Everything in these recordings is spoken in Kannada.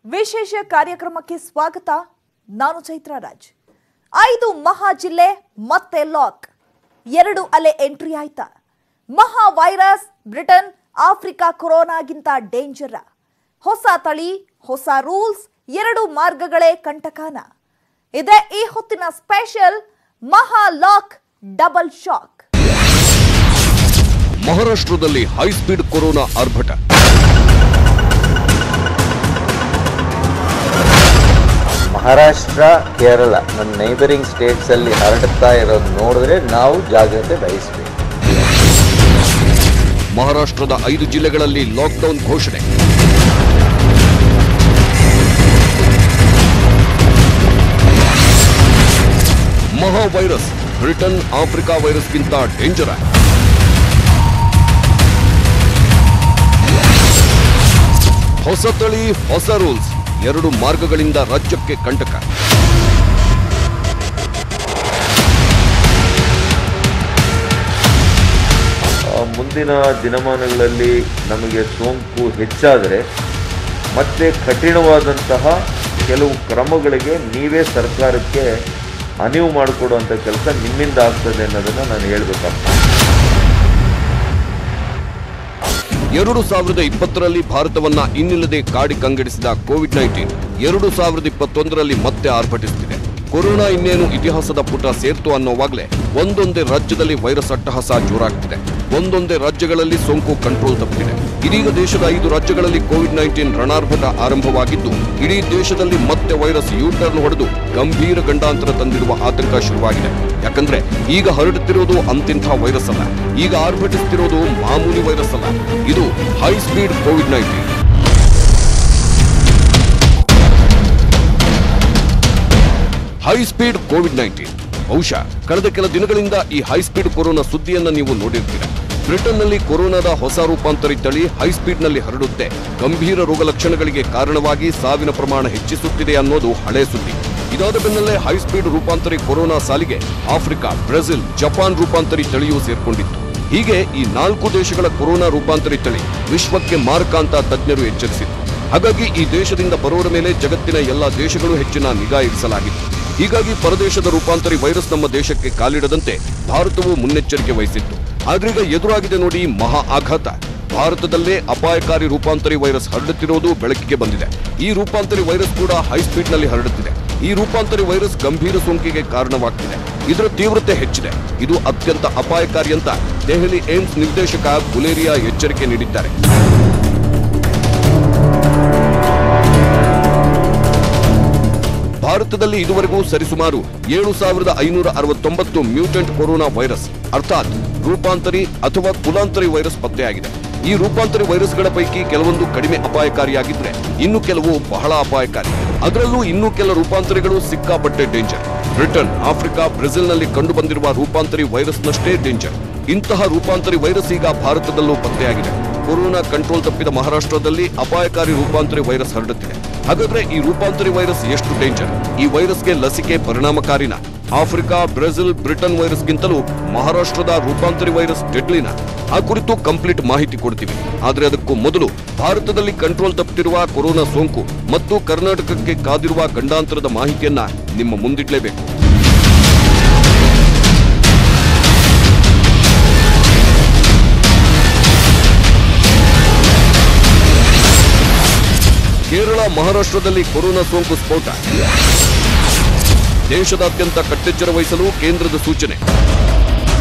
ವಿಶೇಷ ಕಾರ್ಯಕ್ರಮಕ್ಕೆ ಸ್ವಾಗತ. ನಾನು ಚೈತ್ರ ರಾಜ್. 5 ಮಹಾ ಜಿಲ್ಲೆ ಮತ್ತೆ ಲಾಕ್. 2 ಅಲೆ ಎಂಟ್ರಿ ಆಯ್ತಾ? ಮಹಾ ವೈರಸ್ ಬ್ರಿಟನ್ ಆಫ್ರಿಕಾ ಕೊರೋನಾಗಿಂತ ಡೇಂಜರ್. ಹೊಸ ತಳಿ, ಹೊಸ ರೂಲ್ಸ್, 2 ಮಾರ್ಗಗಳೇ ಕಂಟಕಾನ. ಇದೇ ಈ ಹೊತ್ತಿನ ಸ್ಪೆಷಲ್ ಮಹಾ ಲಾಕ್ ಡಬಲ್ ಶಾಕ್. ಮಹಾರಾಷ್ಟ್ರದಲ್ಲಿ ಹೈ ಸ್ಪೀಡ್ ಕೊರೋನಾ ಆರ್ಭಟ. ಮಹಾರಾಷ್ಟ್ರ, ಕೇರಳ ನನ್ನ ನೈಬರಿಂಗ್ ಸ್ಟೇಟ್ಸ್ ಅಲ್ಲಿ ಹರಡುತ್ತಾ ಇರೋದು ನೋಡಿದ್ರೆ ನಾವು ಜಾಗ್ರತೆ ವಹಿಸಬೇಕು. ಮಹಾರಾಷ್ಟ್ರದ 5 ಜಿಲ್ಲೆಗಳಲ್ಲಿ ಲಾಕ್ಡೌನ್ ಘೋಷಣೆ. ಮಹಾ ವೈರಸ್ ಬ್ರಿಟನ್ ಆಫ್ರಿಕಾ ವೈರಸ್ಗಿಂತ ಡೇಂಜರ್. ಹೊಸ ತಳಿ, ಹೊಸ ರೂಲ್ಸ್, 2 ಮಾರ್ಗಗಳಿಂದ ರಾಜ್ಯಕ್ಕೆ ಕಂಟಕ. ಮುಂದಿನ ದಿನಮಾನಗಳಲ್ಲಿ ನಮಗೆ ಸೋಂಕು ಹೆಚ್ಚಾದರೆ ಮತ್ತೆ ಕಠಿಣವಾದಂತಹ ಕೆಲವು ಕ್ರಮಗಳಿಗೆ ನೀವೇ ಸರ್ಕಾರಕ್ಕೆ ಅನುವು ಮಾಡಿಕೊಡುವಂಥ ಕೆಲಸ ನಿಮ್ಮಿಂದ ಆಗ್ತದೆ ಅನ್ನೋದನ್ನು ನಾನು ಹೇಳಬೇಕಾಗ್ತದೆ. 2020ರಲ್ಲಿ ಭಾರತವನ್ನ ಇನ್ನಿಲ್ಲದೆ ಕಾಡಿ ಕಂಗೆಡಿಸಿದ ಕೋವಿಡ್-19 2021ರಲ್ಲಿ ಮತ್ತೆ ಆರ್ಭಟಿಸುತ್ತಿದೆ. ಕೊರೋನಾ ಇನ್ನೇನು ಇತಿಹಾಸದ ಪುಟ ಸೇರ್ತು ಅನ್ನೋವಾಗಲೇ ಒಂದೊಂದೇ ರಾಜ್ಯದಲ್ಲಿ ವೈರಸ್ ಅಟ್ಟಹಾಸ ಜೋರಾಗ್ತಿದೆ. ಒಂದೊಂದೇ ರಾಜ್ಯಗಳಲ್ಲಿ ಸೋಂಕು ಕಂಟ್ರೋಲ್ ತಪ್ಪಿದೆ. ಇದೀಗ ದೇಶದ 5 ರಾಜ್ಯಗಳಲ್ಲಿ ಕೋವಿಡ್-19 ರಣಾರ್ಭಟ ಆರಂಭವಾಗಿದ್ದು, ಇಡೀ ದೇಶದಲ್ಲಿ ಮತ್ತೆ ವೈರಸ್ ಯೂಟರ್ನ್ ಹೊಡೆದು ಗಂಭೀರ ಗಂಡಾಂತರ ತಂದಿರುವ ಆತಂಕ ಶುರುವಾಗಿದೆ. ಯಾಕಂದ್ರೆ ಈಗ ಹರಡುತ್ತಿರೋದು ಅಂತಿಂಥ ವೈರಸ್ ಅಲ್ಲ, ಈಗ ಆರ್ಭಟಿಸುತ್ತಿರೋದು ಮಾಮೂಲಿ ವೈರಸ್ ಅಲ್ಲ, ಇದು high speed COVID-19. High speed COVID-19 ಬಹುಶಃ ಕಳೆದ ಕೆಲ ದಿನಗಳಿಂದ ಈ ಹೈ ಸ್ಪೀಡ್ ಕೊರೋನಾ ಸುದ್ದಿಯನ್ನ ನೀವು ನೋಡಿರ್ತೀರ. ಬ್ರಿಟನ್ನಲ್ಲಿ ಕೊರೋನಾದ ಹೊಸ ರೂಪಾಂತರಿ ತಳಿ ಹೈ ಸ್ಪೀಡ್ನಲ್ಲಿ ಹರಡುತ್ತೆ, ಗಂಭೀರ ರೋಗ ಲಕ್ಷಣಗಳಿಗೆ ಕಾರಣವಾಗಿ ಸಾವಿನ ಪ್ರಮಾಣ ಹೆಚ್ಚಿಸುತ್ತಿದೆ ಅನ್ನೋದು ಹಳೆ ಸುದ್ದಿ. ಇದಾದ ಬೆನ್ನಲ್ಲೇ ಹೈ ಸ್ಪೀಡ್ ರೂಪಾಂತರಿ ಕೊರೋನಾ ಸಾಲಿಗೆ ಆಫ್ರಿಕಾ, ಬ್ರೆಜಿಲ್, ಜಪಾನ್ ರೂಪಾಂತರಿ ತಳಿಯೂ ಸೇರ್ಕೊಂಡಿತ್ತು. ಹೀಗೆ ಈ 4 ದೇಶಗಳ ಕೊರೋನಾ ರೂಪಾಂತರಿ ತಳಿ ವಿಶ್ವಕ್ಕೆ ಮಾರಕ ಅಂತ ತಜ್ಞರು ಎಚ್ಚರಿಸಿದ್ರು. ಹಾಗಾಗಿ ಈ ದೇಶದಿಂದ ಬರೋರ ಮೇಲೆ ಜಗತ್ತಿನ ಎಲ್ಲಾ ದೇಶಗಳು ಹೆಚ್ಚಿನ ನಿಗಾ ಇರಿಸಲಾಗಿತ್ತು. ಹೀಗಾಗಿ ಪರದೇಶದ ರೂಪಾಂತರಿ ವೈರಸ್ ನಮ್ಮ ದೇಶಕ್ಕೆ ಕಾಲಿಡದಂತೆ ಭಾರತವು ಮುನ್ನೆಚ್ಚರಿಕೆ ವಹಿಸಿತ್ತು. ಆದ್ರೀಗ ಎದುರಾಗಿದೆ ನೋಡಿ ಮಹಾ ಆಘಾತ. ಭಾರತದಲ್ಲೇ ಅಪಾಯಕಾರಿ ರೂಪಾಂತರಿ ವೈರಸ್ ಹರಡುತ್ತಿರುವುದು ಬೆಳಕಿಗೆ ಬಂದಿದೆ. ಈ ರೂಪಾಂತರಿ ವೈರಸ್ ಕೂಡ ಹೈ ಸ್ಪೀಡ್ನಲ್ಲಿ ಹರಡುತ್ತಿದೆ. ಈ ರೂಪಾಂತರಿ ವೈರಸ್ ಗಂಭೀರ ಸೋಂಕಿಗೆ ಕಾರಣವಾಗ್ತಿದೆ. ಇದರ ತೀವ್ರತೆ ಹೆಚ್ಚಿದೆ. ಇದು ಅತ್ಯಂತ ಅಪಾಯಕಾರಿ ಅಂತ ದೆಹಲಿ ಏಮ್ಸ್ ನಿರ್ದೇಶಕ ಗುಲೇರಿಯಾ ಎಚ್ಚರಿಕೆ ನೀಡಿದ್ದಾರೆ. ಭಾರತದಲ್ಲಿ ಇದುವರೆಗೂ ಸರಿಸುಮಾರು 7569 ಮ್ಯೂಟೆಂಟ್ ಕೊರೋನಾ ವೈರಸ್ ಅರ್ಥಾತ್ ರೂಪಾಂತರಿ ಅಥವಾ ಕುಲಾಂತರಿ ವೈರಸ್ ಪತ್ತೆಯಾಗಿದೆ. ಈ ರೂಪಾಂತರಿ ವೈರಸ್ಗಳ ಪೈಕಿ ಕೆಲವೊಂದು ಕಡಿಮೆ ಅಪಾಯಕಾರಿಯಾಗಿದ್ರೆ ಇನ್ನು ಕೆಲವು ಬಹಳ ಅಪಾಯಕಾರಿ. ಅದರಲ್ಲೂ ಇನ್ನೂ ಕೆಲ ರೂಪಾಂತರಿಗಳು ಸಿಕ್ಕಾಪಟ್ಟೆ ಡೇಂಜರ್. ಬ್ರಿಟನ್, ಆಫ್ರಿಕಾ, ಬ್ರೆಜಿಲ್ನಲ್ಲಿ ಕಂಡು ಬಂದಿರುವ ರೂಪಾಂತರಿ ವೈರಸ್ನಷ್ಟೇ ಡೇಂಜರ್. ಇಂತಹ ರೂಪಾಂತರಿ ವೈರಸ್ ಈಗ ಭಾರತದಲ್ಲೂ ಪತ್ತೆಯಾಗಿದೆ. ಕೊರೋನಾ ಕಂಟ್ರೋಲ್ ತಪ್ಪಿದ ಮಹಾರಾಷ್ಟ್ರದಲ್ಲಿ ಅಪಾಯಕಾರಿ ರೂಪಾಂತರಿ ವೈರಸ್ ಹರಡುತ್ತಿದೆ. ಹಾಗಾದ್ರೆ ಈ ರೂಪಾಂತರಿ ವೈರಸ್ ಎಷ್ಟು ಡೇಂಜರ್? ಈ ವೈರಸ್ಗೆ ಲಸಿಕೆ ಪರಿಣಾಮಕಾರಿನಾ? ಆಫ್ರಿಕಾ, ಬ್ರೆಜಿಲ್, ಬ್ರಿಟನ್ ವೈರಸ್ಗಿಂತಲೂ ಮಹಾರಾಷ್ಟ್ರದ ರೂಪಾಂತರಿ ವೈರಸ್ ಡೆಡ್ಲಿನ? ಆ ಕುರಿತು ಕಂಪ್ಲೀಟ್ ಮಾಹಿತಿ ಕೊಡ್ತೀವಿ. ಆದ್ರೆ ಅದಕ್ಕೂ ಮೊದಲು ಭಾರತದಲ್ಲಿ ಕಂಟ್ರೋಲ್ ತಪ್ಪಿರುವ ಕೊರೋನಾ ಸೋಂಕು ಮತ್ತು ಕರ್ನಾಟಕಕ್ಕೆ ಕಾದಿರುವ ಗಂಡಾಂತರದ ಮಾಹಿತಿಯನ್ನ ನಿಮ್ಮ ಮುಂದಿಡ್ಲೇಬೇಕು. ಕೇರಳ, ಮಹಾರಾಷ್ಟ್ರದಲ್ಲಿ ಕೊರೋನಾ ಸೋಂಕು ಸ್ಫೋಟ. ದೇಶದಾದ್ಯಂತ ಕಟ್ಟೆಚ್ಚರ ವಹಿಸಲು ಕೇಂದ್ರದ ಸೂಚನೆ.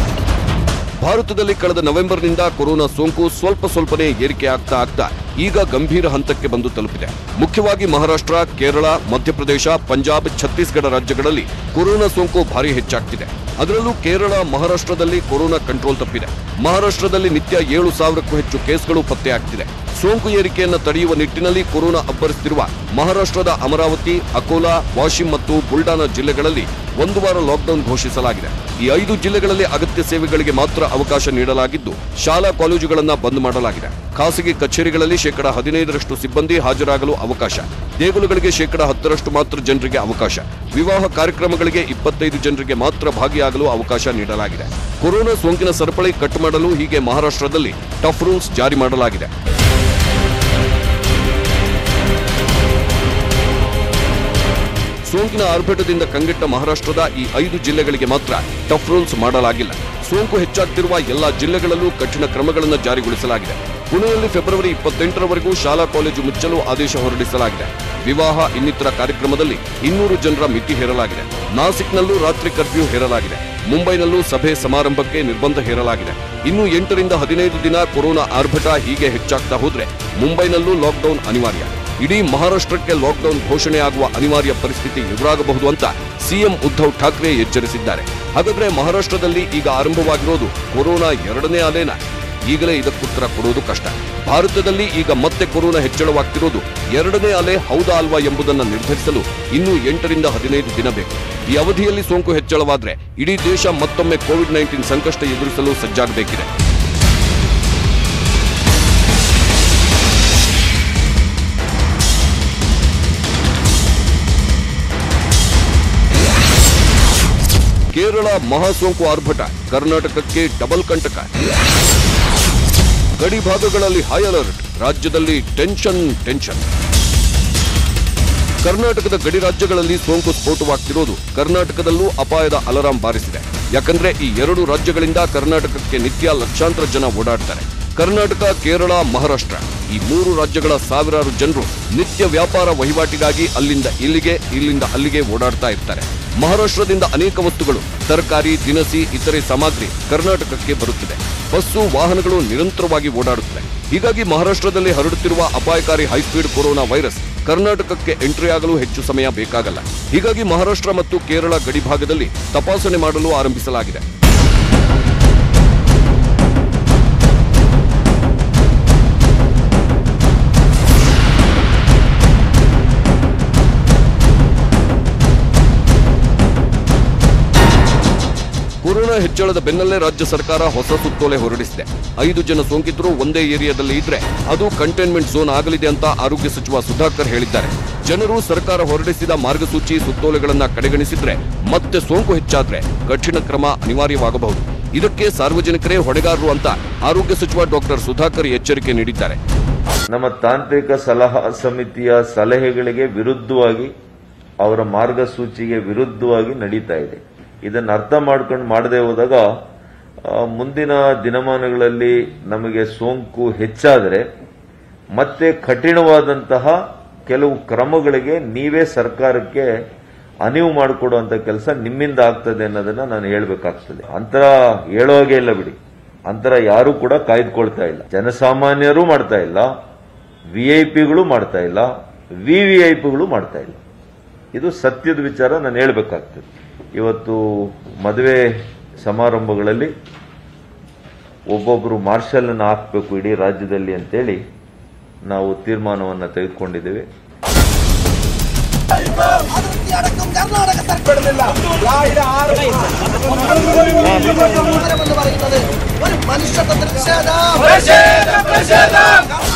ಭಾರತದಲ್ಲಿ ಕಳೆದ ನವೆಂಬರ್ನಿಂದ ಕೊರೋನಾ ಸೋಂಕು ಸ್ವಲ್ಪನೇ ಏರಿಕೆ ಆಗ್ತಾ ಈಗ ಗಂಭೀರ ಹಂತಕ್ಕೆ ಬಂದು ತಲುಪಿದೆ. ಮುಖ್ಯವಾಗಿ ಮಹಾರಾಷ್ಟ್ರ, ಕೇರಳ, ಮಧ್ಯಪ್ರದೇಶ, ಪಂಜಾಬ್, ಛತ್ತೀಸ್ಗಢ ರಾಜ್ಯಗಳಲ್ಲಿ ಕೊರೋನಾ ಸೋಂಕು ಭಾರಿ ಹೆಚ್ಚಾಗ್ತಿದೆ. ಅದರಲ್ಲೂ ಕೇರಳ, ಮಹಾರಾಷ್ಟ್ರದಲ್ಲಿ ಕೊರೋನಾ ಕಂಟ್ರೋಲ್ ತಪ್ಪಿದೆ. ಮಹಾರಾಷ್ಟ್ರದಲ್ಲಿ ನಿತ್ಯ 7,000ಕ್ಕೂ ಹೆಚ್ಚು ಕೇಸ್ಗಳು ಪತ್ತೆಯಾಗ್ತಿದೆ. ಸೋಂಕು ಏರಿಕೆಯನ್ನು ತಡೆಯುವ ನಿಟ್ಟಿನಲ್ಲಿ ಕೊರೋನಾ ಅಬ್ಬರಿಸುತ್ತಿರುವ ಮಹಾರಾಷ್ಟ್ರದ ಅಮರಾವತಿ, ಅಕೋಲಾ, ವಾಶಿಂ ಮತ್ತು ಬುಲ್ಡಾನಾ ಜಿಲ್ಲೆಗಳಲ್ಲಿ 1 ವಾರ ಲಾಕ್ಡೌನ್ ಘೋಷಿಸಲಾಗಿದೆ. ಈ 5 ಜಿಲ್ಲೆಗಳಲ್ಲಿ ಅಗತ್ಯ ಸೇವೆಗಳಿಗೆ ಮಾತ್ರ ಅವಕಾಶ ನೀಡಲಾಗಿದ್ದು, ಶಾಲಾ ಕಾಲೇಜುಗಳನ್ನು ಬಂದ್ ಮಾಡಲಾಗಿದೆ. ಖಾಸಗಿ ಕಚೇರಿಗಳಲ್ಲಿ 15% ಸಿಬ್ಬಂದಿ ಹಾಜರಾಗಲು ಅವಕಾಶ. ದೇಗುಲಗಳಿಗೆ 10% ಮಾತ್ರ ಜನರಿಗೆ ಅವಕಾಶ. ವಿವಾಹ ಕಾರ್ಯಕ್ರಮಗಳಿಗೆ 25 ಜನರಿಗೆ ಮಾತ್ರ ಭಾಗಿಯಾಗಲು ಅವಕಾಶ ನೀಡಲಾಗಿದೆ. ಕೊರೋನಾ ಸೋಂಕಿನ ಸರಪಳಿ ಕಟ್ ಮಾಡಲು ಹೀಗೆ ಮಹಾರಾಷ್ಟ್ರದಲ್ಲಿ ಟಫ್ ರೂಲ್ಸ್ ಜಾರಿ ಮಾಡಲಾಗಿದೆ. ಸೋಂಕಿನ ಆರ್ಭಟದಿಂದ ಕಂಗೆಟ್ಟ ಮಹಾರಾಷ್ಟ್ರದ ಈ 5 ಜಿಲ್ಲೆಗಳಿಗೆ ಮಾತ್ರ ಟಫ್ ರೂಲ್ಸ್ ಮಾಡಲಾಗಿಲ್ಲ. ಸೋಂಕು ಹೆಚ್ಚಾಗ್ತಿರುವ ಎಲ್ಲಾ ಜಿಲ್ಲೆಗಳಲ್ಲೂ ಕಠಿಣ ಕ್ರಮಗಳನ್ನು ಜಾರಿಗೊಳಿಸಲಾಗಿದೆ. ಪುಣೆಯಲ್ಲಿ ಫೆಬ್ರವರಿ 28ರವರೆಗೂ ಶಾಲಾ ಕಾಲೇಜು ಮುಚ್ಚಲು ಆದೇಶ ಹೊರಡಿಸಲಾಗಿದೆ. ವಿವಾಹ ಇನ್ನಿತರ ಕಾರ್ಯಕ್ರಮದಲ್ಲಿ 200 ಜನರ ಮಿತಿ ಹೇರಲಾಗಿದೆ. ನಾಸಿಕ್ನಲ್ಲೂ ರಾತ್ರಿ ಕರ್ಫ್ಯೂ ಹೇರಲಾಗಿದೆ. ಮುಂಬೈನಲ್ಲೂ ಸಭೆ ಸಮಾರಂಭಕ್ಕೆ ನಿರ್ಬಂಧ ಹೇರಲಾಗಿದೆ. ಇನ್ನು 8 ರಿಂದ 15 ದಿನ ಕೊರೋನಾ ಆರ್ಭಟ ಹೀಗೆ ಹೆಚ್ಚಾಗ್ತಾ ಹೋದ್ರೆ ಮುಂಬೈನಲ್ಲೂ ಲಾಕ್ಡೌನ್ ಅನಿವಾರ್ಯ. ಇಡೀ ಮಹಾರಾಷ್ಟ್ರಕ್ಕೆ ಲಾಕ್ಡೌನ್ ಘೋಷಣೆ ಆಗುವ ಅನಿವಾರ್ಯ ಪರಿಸ್ಥಿತಿ ಎದುರಾಗಬಹುದು ಅಂತ ಸಿಎಂ ಉದ್ಧವ್ ಠಾಕ್ರೆ ಎಚ್ಚರಿಸಿದ್ದಾರೆ. ಹಾಗಾದ್ರೆ ಮಹಾರಾಷ್ಟ್ರದಲ್ಲಿ ಈಗ ಆರಂಭವಾಗಿರೋದು ಕೊರೋನಾ 2ನೇ ಅಲೆನಾ? ಈಗಲೇ ಇದಕ್ಕುತ್ತರ ಕೊಡೋದು ಕಷ್ಟ. ಭಾರತದಲ್ಲಿ ಈಗ ಮತ್ತೆ ಕೊರೋನಾ ಹೆಚ್ಚಳವಾಗ್ತಿರೋದು 2ನೇ ಅಲೆ ಹೌದಾ ಅಲ್ವಾ ಎಂಬುದನ್ನು ನಿರ್ಧರಿಸಲು ಇನ್ನೂ 8 ರಿಂದ 15 ದಿನ ಬೇಕು. ಈ ಅವಧಿಯಲ್ಲಿ ಸೋಂಕು ಹೆಚ್ಚಳವಾದ್ರೆ ಇಡೀ ದೇಶ ಮತ್ತೊಮ್ಮೆ ಕೋವಿಡ್-19 ಸಂಕಷ್ಟ ಎದುರಿಸಲು ಸಜ್ಜಾಗಬೇಕಿದೆ. ಕೇರಳ ಮಹಾಸೋಂಕು ಆರ್ಭಟ, ಕರ್ನಾಟಕಕ್ಕೆ ಡಬಲ್ ಕಂಟಕ. ಗಡಿ ಭಾಗಗಳಲ್ಲಿ ಹೈ ಅಲರ್ಟ್, ರಾಜ್ಯದಲ್ಲಿ ಟೆನ್ಷನ್. ಕರ್ನಾಟಕದ ಗಡಿ ರಾಜ್ಯಗಳಲ್ಲಿ ಸೋಂಕು ಸ್ಫೋಟವಾಗ್ತಿರೋದು ಕರ್ನಾಟಕದಲ್ಲೂ ಅಪಾಯದ ಅಲಾರಾಂ ಬಾರಿಸಿದೆ. ಯಾಕಂದ್ರೆ ಈ 2 ರಾಜ್ಯಗಳಿಂದ ಕರ್ನಾಟಕಕ್ಕೆ ನಿತ್ಯ ಲಕ್ಷಾಂತರ ಜನ ಓಡಾಡ್ತಾರೆ. ಕರ್ನಾಟಕ, ಕೇರಳ, ಮಹಾರಾಷ್ಟ್ರ ಈ 3 ರಾಜ್ಯಗಳ ಸಾವಿರಾರು ಜನರು ನಿತ್ಯ ವ್ಯಾಪಾರ ವಹಿವಾಟಿಗಾಗಿ ಅಲ್ಲಿಂದ ಇಲ್ಲಿಗೆ, ಇಲ್ಲಿಂದ ಅಲ್ಲಿಗೆ ಓಡಾಡ್ತಾ ಇರ್ತಾರೆ. ಮಹಾರಾಷ್ಟ್ರದಿಂದ ಅನೇಕ ವಸ್ತುಗಳು, ತರಕಾರಿ, ದಿನಸಿ, ಇತರೆ ಸಾಮಗ್ರಿ ಕರ್ನಾಟಕಕ್ಕೆ ಬರುತ್ತಿದೆ. ಬಸ್ಸು, ವಾಹನಗಳು ನಿರಂತರವಾಗಿ ಓಡಾಡುತ್ತವೆ. ಹೀಗಾಗಿ ಮಹಾರಾಷ್ಟ್ರದಲ್ಲಿ ಹರಡುತ್ತಿರುವ ಅಪಾಯಕಾರಿ ಹೈಸ್ಪೀಡ್ ಕೊರೋನಾ ವೈರಸ್ ಕರ್ನಾಟಕಕ್ಕೆ ಎಂಟ್ರಿ ಆಗಲು ಹೆಚ್ಚು ಸಮಯ ಬೇಕಾಗಲ್ಲ. ಹೀಗಾಗಿ ಮಹಾರಾಷ್ಟ್ರ ಮತ್ತು ಕೇರಳ ಗಡಿ ಭಾಗದಲ್ಲಿ ತಪಾಸಣೆ ಮಾಡಲು ಆರಂಭಿಸಲಾಗಿದೆ. ಕೊರೋನಾ ಹೆಚ್ಚಳದ ಬೆನ್ನಲ್ಲೇ ರಾಜ್ಯ ಸರ್ಕಾರ ಹೊಸ ಸುತ್ತೋಲೆ ಹೊರಡಿಸಿದೆ. 5 ಜನ ಸೋಂಕಿತರು ಒಂದೇ ಏರಿಯಾದಲ್ಲಿ ಇದ್ರೆ ಅದು ಕಂಟೈನ್ಮೆಂಟ್ ಝೋನ್ ಆಗಲಿದೆ ಅಂತ ಆರೋಗ್ಯ ಸಚಿವ ಸುಧಾಕರ್ ಹೇಳಿದ್ದಾರೆ. ಜನರು ಸರ್ಕಾರ ಹೊರಡಿಸಿದ ಮಾರ್ಗಸೂಚಿ, ಸುತ್ತೋಲೆಗಳನ್ನ ಕಡೆಗಣಿಸಿದ್ರೆ ಮತ್ತೆ ಸೋಂಕು ಹೆಚ್ಚಾದ್ರೆ ಕಠಿಣ ಕ್ರಮ ಅನಿವಾರ್ಯವಾಗಬಹುದು. ಇದಕ್ಕೆ ಸಾರ್ವಜನಿಕರೇ ಹೊಣೆಗಾರರು ಅಂತ ಆರೋಗ್ಯ ಸಚಿವ ಡಾಕ್ಟರ್ ಸುಧಾಕರ್ ಎಚ್ಚರಿಕೆ ನೀಡಿದ್ದಾರೆ. ನಮ್ಮ ತಾಂತ್ರಿಕ ಸಲಹಾ ಸಮಿತಿಯ ಸಲಹೆಗಳಿಗೆ ವಿರುದ್ಧವಾಗಿ, ಅವರ ಮಾರ್ಗಸೂಚಿಗೆ ವಿರುದ್ಧವಾಗಿ ನಡೀತಾ ಇದೆ. ಇದನ್ನು ಅರ್ಥ ಮಾಡ್ಕೊಂಡು ಮಾಡದೆ ಹೋದಾಗ ಮುಂದಿನ ದಿನಮಾನಗಳಲ್ಲಿ ನಮಗೆ ಸೋಂಕು ಹೆಚ್ಚಾದರೆ ಮತ್ತೆ ಕಠಿಣವಾದಂತಹ ಕೆಲವು ಕ್ರಮಗಳಿಗೆ ನೀವೇ ಸರ್ಕಾರಕ್ಕೆ ಅನಿವು ಮಾಡಿಕೊಡುವಂತ ಕೆಲಸ ನಿಮ್ಮಿಂದ ಆಗ್ತದೆ ಅನ್ನೋದನ್ನ ನಾನು ಹೇಳಬೇಕಾಗ್ತದೆ. ಅಂತರ ಹೇಳೋಗೆ ಇಲ್ಲ ಬಿಡಿ, ಅಂತರ ಯಾರು ಕೂಡ ಕಾಯ್ದುಕೊಳ್ತಾ ಇಲ್ಲ. ಜನಸಾಮಾನ್ಯರು ಮಾಡ್ತಾ ಇಲ್ಲ, ವಿಐಪಿಗಳು ಮಾಡ್ತಾ ಇಲ್ಲ, ವಿವಿಐಪಿಗಳು ಮಾಡ್ತಾ ಇಲ್ಲ. ಇದು ಸತ್ಯದ ವಿಚಾರ, ನಾನು ಹೇಳಬೇಕಾಗ್ತದೆ. ಇವತ್ತು ಮದುವೆ ಸಮಾರಂಭಗಳಲ್ಲಿ ಒಬ್ಬೊಬ್ಬರು ಮಾರ್ಷಲ್ ಅನ್ನು ಹಾಕಬೇಕು ಇಡೀ ರಾಜ್ಯದಲ್ಲಿ ಅಂತೇಳಿ ನಾವು ತೀರ್ಮಾನವನ್ನು ತೆಗೆದುಕೊಂಡಿದ್ದೇವೆ.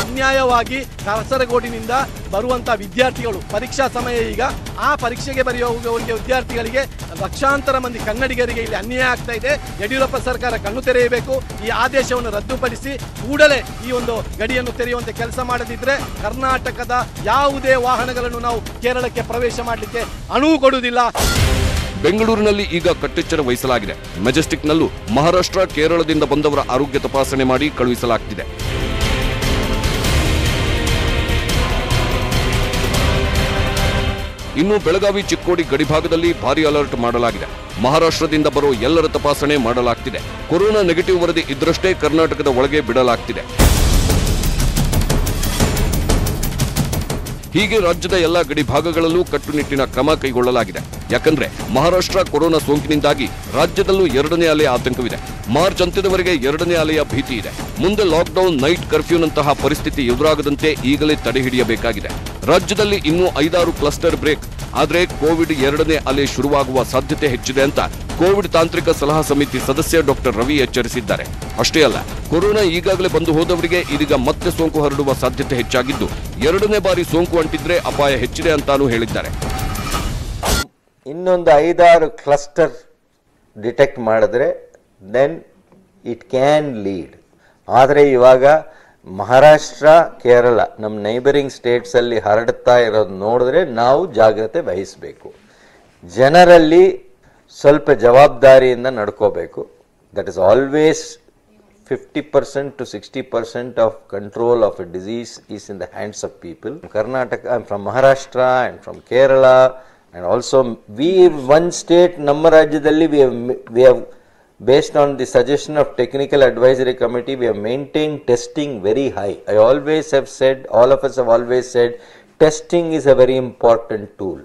ಅನ್ಯಾಯವಾಗಿ ಕಾಸರಗೋಡಿನಿಂದ ಬರುವಂತಹ ವಿದ್ಯಾರ್ಥಿಗಳು ಪರೀಕ್ಷಾ ಸಮಯ ಈಗ ಆ ಪರೀಕ್ಷೆಗೆ ಬರೆಯುವವರಿಗೆ ವಿದ್ಯಾರ್ಥಿಗಳಿಗೆ ಲಕ್ಷಾಂತರ ಮಂದಿ ಕನ್ನಡಿಗರಿಗೆ ಇಲ್ಲಿ ಅನ್ಯಾಯ ಆಗ್ತಾ ಇದೆ. ಯಡಿಯೂರಪ್ಪ ಸರ್ಕಾರ ಕಣ್ಣು ತೆರೆಯಬೇಕು. ಈ ಆದೇಶವನ್ನು ರದ್ದುಪಡಿಸಿ ಕೂಡಲೇ ಈ ಒಂದು ಗಡಿಯನ್ನು ತೆರೆಯುವಂತೆ ಕೆಲಸ ಮಾಡದಿದ್ರೆ ಕರ್ನಾಟಕದ ಯಾವುದೇ ವಾಹನಗಳನ್ನು ನಾವು ಕೇರಳಕ್ಕೆ ಪ್ರವೇಶ ಮಾಡಲಿಕ್ಕೆ ಅನುವು ಕೊಡುವುದಿಲ್ಲ. ಬೆಂಗಳೂರಿನಲ್ಲಿ ಈಗ ಕಟ್ಟೆಚ್ಚರ ವಹಿಸಲಾಗಿದೆ. ಮೆಜೆಸ್ಟಿಕ್ನಲ್ಲೂ ಮಹಾರಾಷ್ಟ್ರ, ಕೇರಳದಿಂದ ಬಂದವರ ಆರೋಗ್ಯ ತಪಾಸಣೆ ಮಾಡಿ ಕಳುಹಿಸಲಾಗುತ್ತಿದೆ. ಇನ್ನು ಬೆಳಗಾವಿ, ಚಿಕ್ಕೋಡಿ ಗಡಿಭಾಗದಲ್ಲಿ ಭಾರಿ ಅಲರ್ಟ್ ಮಾಡಲಾಗಿದೆ. ಮಹಾರಾಷ್ಟ್ರದಿಂದ ಬರೋ ಎಲ್ಲರ ತಪಾಸಣೆ ಮಾಡಲಾಗ್ತಿದೆ. ಕೊರೋನಾ ನೆಗೆಟಿವ್ ವರದಿ ಇದ್ರಷ್ಟೇ ಕರ್ನಾಟಕದ ಒಳಗೆ ಬಿಡಲಾಗ್ತಿದೆ. ಹೀಗೆ ರಾಜ್ಯದ ಎಲ್ಲಾ ಗಡಿ ಭಾಗಗಳಲ್ಲೂ ಕಟ್ಟುನಿಟ್ಟಿನ ಕ್ರಮ ಕೈಗೊಳ್ಳಲಾಗಿದೆ. ಯಾಕಂದ್ರೆ ಮಹಾರಾಷ್ಟ್ರ ಕೊರೋನಾ ಸೋಂಕಿನಿಂದಾಗಿ ರಾಜ್ಯದಲ್ಲೂ 2ನೇ ಅಲೆ ಆತಂಕವಿದೆ. ಮಾರ್ಚ್ ಅಂತ್ಯದವರೆಗೆ 2ನೇ ಅಲೆಯ ಭೀತಿ ಇದೆ. ಮುಂದೆ ಲಾಕ್ಡೌನ್, ನೈಟ್ ಕರ್ಫ್ಯೂನಂತಹ ಪರಿಸ್ಥಿತಿ ಎದುರಾಗದಂತೆ ಈಗಲೇ ತಡೆ ಹಿಡಿಯಬೇಕಾಗಿದೆ. ರಾಜ್ಯದಲ್ಲಿ ಇನ್ನೂ 5-6 ಕ್ಲಸ್ಟರ್ ಬ್ರೇಕ್ ಆದರೆ ಕೋವಿಡ್ 2ನೇ ಅಲೆ ಶುರುವಾಗುವ ಸಾಧ್ಯತೆ ಹೆಚ್ಚಿದೆ ಅಂತ ಕೋವಿಡ್ ತಾಂತ್ರಿಕ ಸಲಹಾ ಸಮಿತಿ ಸದಸ್ಯ ಡಾಕ್ಟರ್ ರವಿ ಎಚ್ಚರಿಸಿದ್ದಾರೆ. ಅಷ್ಟೇ ಅಲ್ಲ, ಕೊರೋನಾ ಈಗಾಗಲೇ ಬಂದು ಹೋದವರಿಗೆ ಇದೀಗ ಮತ್ತೆ ಸೋಂಕು ಹರಡುವ ಸಾಧ್ಯತೆ ಹೆಚ್ಚಾಗಿದ್ದು 2ನೇ ಬಾರಿ ಸೋಂಕು ಅಂಟಿದ್ರೆ ಅಪಾಯ ಹೆಚ್ಚಿದೆ ಅಂತಾನೂ ಹೇಳಿದ್ದಾರೆ. ಇನ್ನೊಂದು 5-6 ಕ್ಲಸ್ಟರ್ ಡಿಟೆಕ್ಟ್ ಮಾಡಿದ್ರೆ ದೆನ್ ಇಟ್ ಕ್ಯಾನ್ ಲೀಡ್. ಆದರೆ ಇವಾಗ ಮಹಾರಾಷ್ಟ್ರ, ಕೇರಳ ನಮ್ಮ ನೈಬರಿಂಗ್ ಸ್ಟೇಟ್ಸಲ್ಲಿ ಹರಡುತ್ತಾ ಇರೋದು ನೋಡಿದ್ರೆ ನಾವು ಜಾಗ್ರತೆ ವಹಿಸಬೇಕು. ಜನರಲ್ಲಿ ಸ್ವಲ್ಪ ಜವಾಬ್ದಾರಿಯಿಂದ ನಡ್ಕೋಬೇಕು. That is always 50% to 60% of control of a disease is in the hands of people. Karnataka, I'm from Maharashtra and from Kerala, and also we one state Namma Rajyadalli we have based on the suggestion of technical advisory committee, we have maintained testing very high. I always have said, all of us have always said, testing is a very important tool.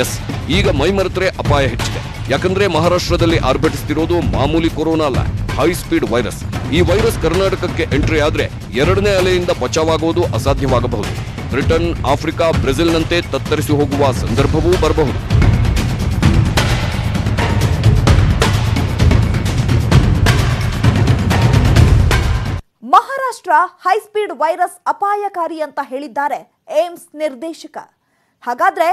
Yes, ಈಗ ಮೈಮರೆತರೆ ಅಪಾಯ ಹೆಚ್ಚಿದೆ. ಯಾಕಂದ್ರೆ ಮಹಾರಾಷ್ಟ್ರದಲ್ಲಿ ಆರ್ಭಟಿಸುತ್ತಿರೋದು ಮಾಮೂಲಿ ಕೊರೋನಾ ಅಲ್ಲ, ಹೈ ಸ್ಪೀಡ್ ವೈರಸ್. ಈ ವೈರಸ್ ಕರ್ನಾಟಕಕ್ಕೆ ಎಂಟ್ರಿ ಆದ್ರೆ ಎರಡನೇ ಅಲೆಯಿಂದ ಬಚಾವಾಗುವುದು ಅಸಾಧ್ಯವಾಗಬಹುದು. ಬ್ರಿಟನ್, ಆಫ್ರಿಕಾ, ಬ್ರೆಜಿಲ್ನಂತೆ ತತ್ತರಿಸಿ ಹೋಗುವ ಸಂದರ್ಭವೂ ಬರಬಹುದು. ಮಹಾರಾಷ್ಟ್ರ ಹೈಸ್ಪೀಡ್ ವೈರಸ್ ಅಪಾಯಕಾರಿ ಅಂತ ಹೇಳಿದ್ದಾರೆ ಏಮ್ಸ್ ನಿರ್ದೇಶಕ. ಹಾಗಾದ್ರೆ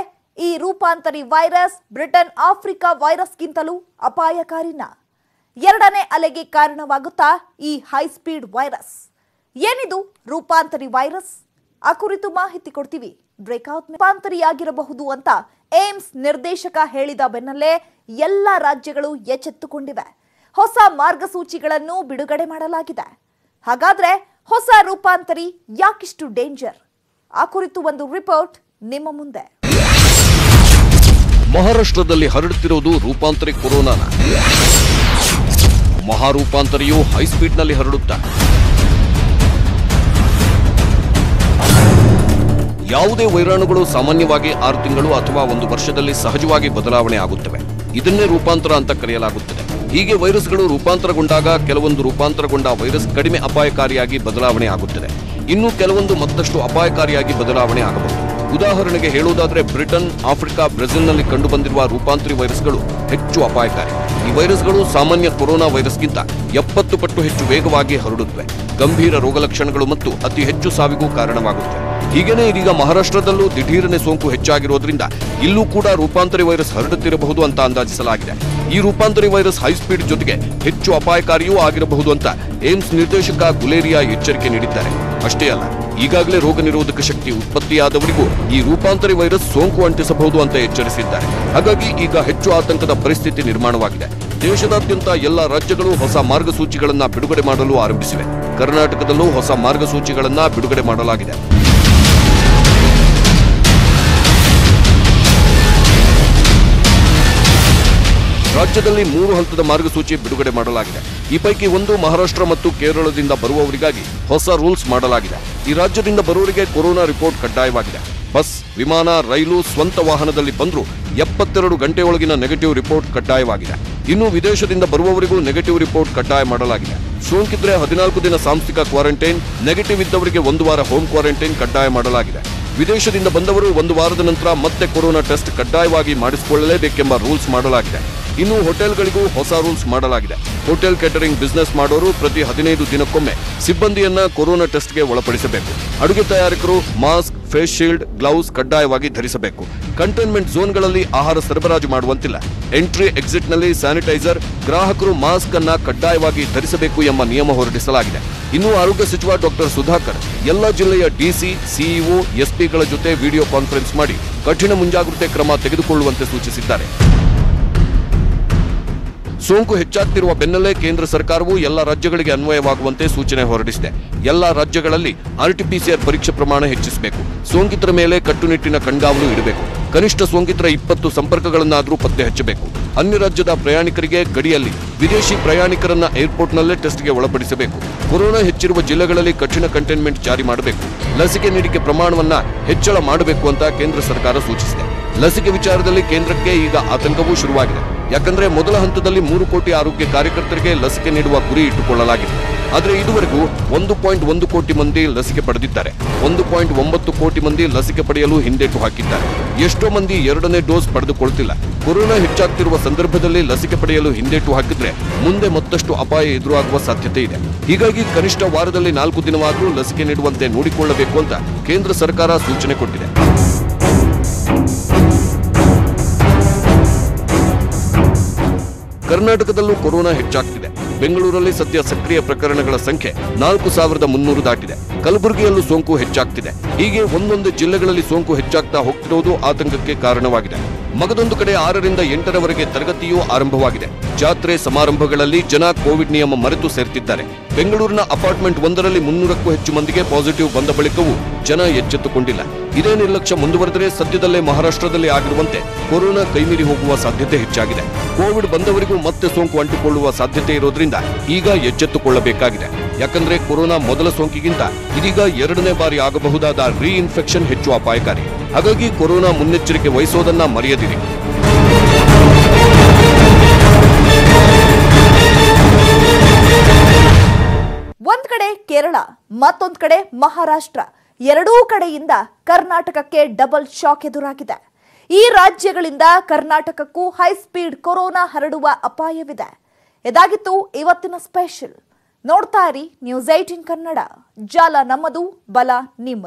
ಈ ರೂಪಾಂತರಿ ವೈರಸ್ ಬ್ರಿಟನ್, ಆಫ್ರಿಕಾ ವೈರಸ್ಗಿಂತಲೂ ಅಪಾಯಕಾರಿನ? ಎರಡನೇ ಅಲೆಗೆ ಕಾರಣವಾಗುತ್ತಾ ಈ ಹೈಸ್ಪೀಡ್ ವೈರಸ್? ಏನಿದು ರೂಪಾಂತರಿ ವೈರಸ್? ಆ ಕುರಿತು ಮಾಹಿತಿ ಕೊಡ್ತೀವಿ. ಬ್ರೇಕ್ಔಟ್. ರೂಪಾಂತರಿಯಾಗಿರಬಹುದು ಅಂತ ಏಮ್ಸ್ ನಿರ್ದೇಶಕ ಹೇಳಿದ ಬೆನ್ನಲ್ಲೇ ಎಲ್ಲ ರಾಜ್ಯಗಳು ಎಚ್ಚೆತ್ತುಕೊಂಡಿವೆ. ಹೊಸ ಮಾರ್ಗಸೂಚಿಗಳನ್ನು ಬಿಡುಗಡೆ ಮಾಡಲಾಗಿದೆ. ಹಾಗಾದ್ರೆ ಹೊಸ ರೂಪಾಂತರಿ ಯಾಕಿಷ್ಟು ಡೇಂಜರ್? ಆ ಕುರಿತು ಒಂದು ರಿಪೋರ್ಟ್ ನಿಮ್ಮ ಮುಂದೆ. ಮಹಾರಾಷ್ಟ್ರದಲ್ಲಿ ಹರಡುತ್ತಿರುವುದು ರೂಪಾಂತರಿ ಕೊರೋನಾನ. ಮಹಾರೂಪಾಂತರಿಯು ಹೈಸ್ಪೀಡ್ನಲ್ಲಿ ಹರಡುತ್ತಾ ಯಾವುದೇ ವೈರಾಣುಗಳು ಸಾಮಾನ್ಯವಾಗಿ 6 ತಿಂಗಳು ಅಥವಾ 1 ವರ್ಷದಲ್ಲಿ ಸಹಜವಾಗಿ ಬದಲಾವಣೆ ಆಗುತ್ತವೆ. ಇದನ್ನೇ ರೂಪಾಂತರ ಅಂತ ಕರೆಯಲಾಗುತ್ತದೆ. ಹೀಗೆ ವೈರಸ್ಗಳು ರೂಪಾಂತರಗೊಂಡಾಗ ಕೆಲವೊಂದು ರೂಪಾಂತರಗೊಂಡ ವೈರಸ್ ಕಡಿಮೆ ಅಪಾಯಕಾರಿಯಾಗಿ ಬದಲಾವಣೆ ಆಗುತ್ತದೆ. ಇನ್ನು ಕೆಲವೊಂದು ಮತ್ತಷ್ಟು ಅಪಾಯಕಾರಿಯಾಗಿ ಬದಲಾವಣೆ ಆಗಬಹುದು. ಉದಾಹರಣೆಗೆ ಹೇಳುವುದಾದರೆ ಬ್ರಿಟನ್, ಆಫ್ರಿಕಾ, ಬ್ರೆಜಿಲ್ನಲ್ಲಿ ಕಂಡುಬಂದಿರುವ ರೂಪಾಂತರಿ ವೈರಸ್ಗಳು ಹೆಚ್ಚು ಅಪಾಯಕಾರಿ. ಈ ವೈರಸ್ಗಳು ಸಾಮಾನ್ಯ ಕೊರೋನಾ ವೈರಸ್ಗಿಂತ 70 ಪಟ್ಟು ಹೆಚ್ಚು ವೇಗವಾಗಿ ಹರಡುತ್ತವೆ. ಗಂಭೀರ ರೋಗಲಕ್ಷಣಗಳು ಮತ್ತು ಅತಿ ಹೆಚ್ಚು ಸಾವಿಗೂ ಕಾರಣವಾಗುತ್ತವೆ. ಹೀಗೇನೆ ಇದೀಗ ಮಹಾರಾಷ್ಟ್ರದಲ್ಲೂ ದಿಢೀರನೆ ಸೋಂಕು ಹೆಚ್ಚಾಗಿರೋದ್ರಿಂದ ಇಲ್ಲೂ ಕೂಡ ರೂಪಾಂತರಿ ವೈರಸ್ ಹರಡುತ್ತಿರಬಹುದು ಅಂತ ಅಂದಾಜಿಸಲಾಗಿದೆ. ಈ ರೂಪಾಂತರಿ ವೈರಸ್ ಹೈಸ್ಪೀಡ್ ಜೊತೆಗೆ ಹೆಚ್ಚು ಅಪಾಯಕಾರಿಯೂ ಆಗಿರಬಹುದು ಅಂತ ಏಮ್ಸ್ ನಿರ್ದೇಶಕ ಗುಲೇರಿಯಾ ಎಚ್ಚರಿಕೆ ನೀಡಿದ್ದಾರೆ. ಅಷ್ಟೇ ಅಲ್ಲ, ಈಗಾಗಲೇ ರೋಗ ನಿರೋಧಕ ಶಕ್ತಿ ಉತ್ಪತ್ತಿಯಾದವರಿಗೂ ಈ ರೂಪಾಂತರಿ ವೈರಸ್ ಸೋಂಕು ಅಂಟಿಸಬಹುದು ಅಂತ ಎಚ್ಚರಿಸಿದ್ದಾರೆ. ಹಾಗಾಗಿ ಈಗ ಹೆಚ್ಚು ಆತಂಕದ ಪರಿಸ್ಥಿತಿ ನಿರ್ಮಾಣವಾಗಿದೆ. ದೇಶದಾದ್ಯಂತ ಎಲ್ಲ ರಾಜ್ಯಗಳು ಹೊಸ ಮಾರ್ಗಸೂಚಿಗಳನ್ನ ಬಿಡುಗಡೆ ಮಾಡಲು ಆರಂಭಿಸಿವೆ. ಕರ್ನಾಟಕದಲ್ಲೂ ಹೊಸ ಮಾರ್ಗಸೂಚಿಗಳನ್ನ ಬಿಡುಗಡೆ ಮಾಡಲಾಗಿದೆ. ರಾಜ್ಯದಲ್ಲಿ 3 ಹಂತದ ಮಾರ್ಗಸೂಚಿ ಬಿಡುಗಡೆ ಮಾಡಲಾಗಿದೆ. ಈ ಪೈಕಿ ಒಂದು ಮಹಾರಾಷ್ಟ್ರ ಮತ್ತು ಕೇರಳದಿಂದ ಬರುವವರಿಗಾಗಿ ಹೊಸ ರೂಲ್ಸ್ ಮಾಡಲಾಗಿದೆ. ಈ ರಾಜ್ಯದಿಂದ ಬರುವವರಿಗೆ ಕೊರೋನಾ ರಿಪೋರ್ಟ್ ಕಡ್ಡಾಯವಾಗಿದೆ. ಬಸ್, ವಿಮಾನ, ರೈಲು, ಸ್ವಂತ ವಾಹನದಲ್ಲಿ ಬಂದರೂ 72 ಗಂಟೆಯೊಳಗಿನ ನೆಗೆಟಿವ್ ರಿಪೋರ್ಟ್ ಕಡ್ಡಾಯವಾಗಿದೆ. ಇನ್ನು ವಿದೇಶದಿಂದ ಬರುವವರಿಗೂ ನೆಗೆಟಿವ್ ರಿಪೋರ್ಟ್ ಕಡ್ಡಾಯ ಮಾಡಲಾಗಿದೆ. ಸೋಂಕಿದ್ರೆ 14 ದಿನ ಸಾಂಸ್ಥಿಕ ಕ್ವಾರಂಟೈನ್, ನೆಗೆಟಿವ್ ಇದ್ದವರಿಗೆ 1 ವಾರ ಹೋಮ್ ಕ್ವಾರಂಟೈನ್ ಕಡ್ಡಾಯ ಮಾಡಲಾಗಿದೆ. ವಿದೇಶದಿಂದ ಬಂದವರು 1 ವಾರದ ನಂತರ ಮತ್ತೆ ಕೊರೋನಾ ಟೆಸ್ಟ್ ಕಡ್ಡಾಯವಾಗಿ ಮಾಡಿಸಿಕೊಳ್ಳಲೇಬೇಕೆಂಬ ರೂಲ್ಸ್ ಮಾಡಲಾಗಿದೆ. ಇನ್ನು ಹೋಟೆಲ್ಗಳಿಗೂ ಹೊಸ ರೂಲ್ಸ್ ಮಾಡಲಾಗಿದೆ. ಹೋಟೆಲ್ ಕೇಟರಿಂಗ್ ಬಿಸಿನೆಸ್ ಮಾಡೋರು ಪ್ರತಿ 15 ದಿನಕ್ಕೊಮ್ಮೆ ಸಿಬ್ಬಂದಿಯನ್ನ ಕೊರೋನಾ ಟೆಸ್ಟ್ಗೆ ಒಳಪಡಿಸಬೇಕು. ಅಡುಗೆ ತಯಾರಕರು ಮಾಸ್ಕ್, ಫೇಸ್ ಶೀಲ್ಡ್, ಗ್ಲೌಸ್ ಕಡ್ಡಾಯವಾಗಿ ಧರಿಸಬೇಕು. ಕಂಟೈನ್ಮೆಂಟ್ ಝೋನ್ಗಳಲ್ಲಿ ಆಹಾರ ಸರಬರಾಜು ಮಾಡುವಂತಿಲ್ಲ. ಎಂಟ್ರಿ ಎಕ್ಸಿಟ್ನಲ್ಲಿ ಸ್ಯಾನಿಟೈಸರ್, ಗ್ರಾಹಕರು ಮಾಸ್ಕ್ ಅನ್ನ ಕಡ್ಡಾಯವಾಗಿ ಧರಿಸಬೇಕು ಎಂಬ ನಿಯಮ ಹೊರಡಿಸಲಾಗಿದೆ. ಇನ್ನು ಆರೋಗ್ಯ ಸಚಿವ ಡಾಕ್ಟರ್ ಸುಧಾಕರ್ ಎಲ್ಲ ಜಿಲ್ಲೆಯ ಡಿಸಿ, ಸಿಇಒ, ಎಸ್ಪಿಗಳ ಜೊತೆ ವಿಡಿಯೋ ಕಾನ್ಫರೆನ್ಸ್ ಮಾಡಿ ಕಠಿಣ ಮುಂಜಾಗ್ರತೆ ಕ್ರಮ ತೆಗೆದುಕೊಳ್ಳುವಂತೆ ಸೂಚಿಸಿದ್ದಾರೆ. ಸೋಂಕು ಹೆಚ್ಚಾಗ್ತಿರುವ ಬೆನ್ನಲ್ಲೇ ಕೇಂದ್ರ ಸರ್ಕಾರವು ಎಲ್ಲ ರಾಜ್ಯಗಳಿಗೆ ಅನ್ವಯವಾಗುವಂತೆ ಸೂಚನೆ ಹೊರಡಿಸಿದೆ. ಎಲ್ಲ ರಾಜ್ಯಗಳಲ್ಲಿ ಆರ್ಟಿಪಿಸಿಆರ್ ಪರೀಕ್ಷೆ ಪ್ರಮಾಣ ಹೆಚ್ಚಿಸಬೇಕು. ಸೋಂಕಿತರ ಮೇಲೆ ಕಟ್ಟುನಿಟ್ಟಿನ ಕಣ್ಗಾವಲು ಇಡಬೇಕು. ಕನಿಷ್ಠ ಸೋಂಕಿತರ 20 ಸಂಪರ್ಕಗಳನ್ನಾದರೂ ಪತ್ತೆ ಹಚ್ಚಬೇಕು. ಅನ್ಯ ರಾಜ್ಯದ ಪ್ರಯಾಣಿಕರಿಗೆ ಗಡಿಯಲ್ಲಿ, ವಿದೇಶಿ ಪ್ರಯಾಣಿಕರನ್ನ ಏರ್ಪೋರ್ಟ್ನಲ್ಲೇ ಟೆಸ್ಟ್ಗೆ ಒಳಪಡಿಸಬೇಕು. ಕೊರೋನಾ ಹೆಚ್ಚಿರುವ ಜಿಲ್ಲೆಗಳಲ್ಲಿ ಕಠಿಣ ಕಂಟೈನ್ಮೆಂಟ್ ಜಾರಿ ಮಾಡಬೇಕು. ಲಸಿಕೆ ನೀಡಿಕೆ ಪ್ರಮಾಣವನ್ನ ಹೆಚ್ಚಳ ಮಾಡಬೇಕು ಅಂತ ಕೇಂದ್ರ ಸರ್ಕಾರ ಸೂಚಿಸಿದೆ. ಲಸಿಕೆ ವಿಚಾರದಲ್ಲಿ ಕೇಂದ್ರಕ್ಕೆ ಈಗ ಆತಂಕವೂ ಶುರುವಾಗಿದೆ. ಯಾಕಂದ್ರೆ ಮೊದಲ ಹಂತದಲ್ಲಿ 3 ಕೋಟಿ ಆರೋಗ್ಯ ಕಾರ್ಯಕರ್ತರಿಗೆ ಲಸಿಕೆ ನೀಡುವ ಗುರಿ ಇಟ್ಟುಕೊಳ್ಳಲಾಗಿದೆ. ಆದರೆ ಇದುವರೆಗೂ 1.1 ಕೋಟಿ ಮಂದಿ ಲಸಿಕೆ ಪಡೆದಿದ್ದಾರೆ. 1.9 ಕೋಟಿ ಮಂದಿ ಲಸಿಕೆ ಪಡೆಯಲು ಹಿಂದೇಟು ಹಾಕಿದ್ದಾರೆ. ಎಷ್ಟೋ ಮಂದಿ 2ನೇ ಡೋಸ್ ಪಡೆದುಕೊಳ್ಳುತ್ತಿಲ್ಲ. ಕೊರೋನಾ ಹೆಚ್ಚಾಗ್ತಿರುವ ಸಂದರ್ಭದಲ್ಲಿ ಲಸಿಕೆ ಪಡೆಯಲು ಹಿಂದೇಟು ಹಾಕಿದ್ರೆ ಮುಂದೆ ಮತ್ತಷ್ಟು ಅಪಾಯ ಎದುರಾಗುವ ಸಾಧ್ಯತೆ ಇದೆ. ಹೀಗಾಗಿ ಕನಿಷ್ಠ ವಾರದಲ್ಲಿ 4 ದಿನವಾದರೂ ಲಸಿಕೆ ನೀಡುವಂತೆ ನೋಡಿಕೊಳ್ಳಬೇಕು ಅಂತ ಕೇಂದ್ರ ಸರ್ಕಾರ ಸೂಚನೆ ಕೊಟ್ಟಿದೆ. ಕರ್ನಾಟಕದಲ್ಲೂ ಕೊರೋನಾ ಹೆಚ್ಚಾಗ್ತಿದೆ. ಬೆಂಗಳೂರಲ್ಲಿ ಸದ್ಯ ಸಕ್ರಿಯ ಪ್ರಕರಣಗಳ ಸಂಖ್ಯೆ 4300 ದಾಟಿದೆ. ಕಲಬುರಗಿಯಲ್ಲೂ ಸೋಂಕು ಹೆಚ್ಚಾಗ್ತಿದೆ. ಹೀಗೆ ಒಂದೊಂದು ಜಿಲ್ಲೆಗಳಲ್ಲಿ ಸೋಂಕು ಹೆಚ್ಚಾಗ್ತಾ ಹೋಗ್ತಿರೋದು ಆತಂಕಕ್ಕೆ ಕಾರಣವಾಗಿದೆ. ಮಗದೊಂದು ಕಡೆ 6ರಿಂದ 8ರವರೆಗೆ ತರಗತಿಯೂ ಆರಂಭವಾಗಿದೆ. ಜಾತ್ರೆ ಸಮಾರಂಭಗಳಲ್ಲಿ ಜನ ಕೋವಿಡ್ ನಿಯಮ ಮರೆತು ಸೇರ್ತಿದ್ದಾರೆ. ಬೆಂಗಳೂರಿನ ಅಪಾರ್ಟ್ಮೆಂಟ್ ಒಂದರಲ್ಲಿ 300ಕ್ಕೂ ಹೆಚ್ಚು ಮಂದಿಗೆ ಪಾಸಿಟಿವ್ ಬಂದ ಬಳಿಕವೂ ಜನ ಎಚ್ಚೆತ್ತುಕೊಂಡಿಲ್ಲ. ಇದೇ ನಿರ್ಲಕ್ಷ್ಯ ಮುಂದುವರೆದರೆ ಸದ್ಯದಲ್ಲೇ ಮಹಾರಾಷ್ಟ್ರದಲ್ಲಿ ಆಗಿರುವಂತೆ ಕೊರೋನಾ ಕೈಮೀರಿ ಹೋಗುವ ಸಾಧ್ಯತೆ ಹೆಚ್ಚಾಗಿದೆ. ಕೋವಿಡ್ ಬಂದವರಿಗೂ ಮತ್ತೆ ಸೋಂಕು ಅಂಟಿಕೊಳ್ಳುವ ಸಾಧ್ಯತೆ ಇರೋದ್ರಿಂದ ಈಗ ಎಚ್ಚೆತ್ತುಕೊಳ್ಳಬೇಕಾಗಿದೆ. ಯಾಕಂದ್ರೆ ಕೊರೋನಾ ಮೊದಲ ಸೋಂಕಿಗಿಂತ ಇದೀಗ 2ನೇ ಬಾರಿ ಆಗಬಹುದಾದ ರೀಇನ್ಫೆಕ್ಷನ್ ಹೆಚ್ಚು ಅಪಾಯಕಾರಿ. ಹಾಗಾಗಿ ಕೊರೋನಾ ಮುನ್ನೆಚ್ಚರಿಕೆ ವಹಿಸೋದನ್ನ ಮರೆಯದಿರಿ. ಒಂದ್ ಕಡೆ ಕೇರಳ, ಮತ್ತೊಂದ್ ಕಡೆ ಮಹಾರಾಷ್ಟ್ರ, ಎರಡೂ ಕಡೆಯಿಂದ ಕರ್ನಾಟಕಕ್ಕೆ ಡಬಲ್ ಶಾಕ್ ಎದುರಾಗಿದೆ. ಈ ರಾಜ್ಯಗಳಿಂದ ಕರ್ನಾಟಕಕ್ಕೂ ಹೈಸ್ಪೀಡ್ ಕೊರೋನಾ ಹರಡುವ ಅಪಾಯವಿದೆ. ಇದಾಗಿತ್ತು ಇವತ್ತಿನ ಸ್ಪೆಷಲ್. ನೋಡ್ತಾ ಇರಿ ನ್ಯೂಸ್ 18 ಕನ್ನಡ. ಜಾಲ ನಮ್ಮದು, ಬಲ ನಿಮ್ಮದು.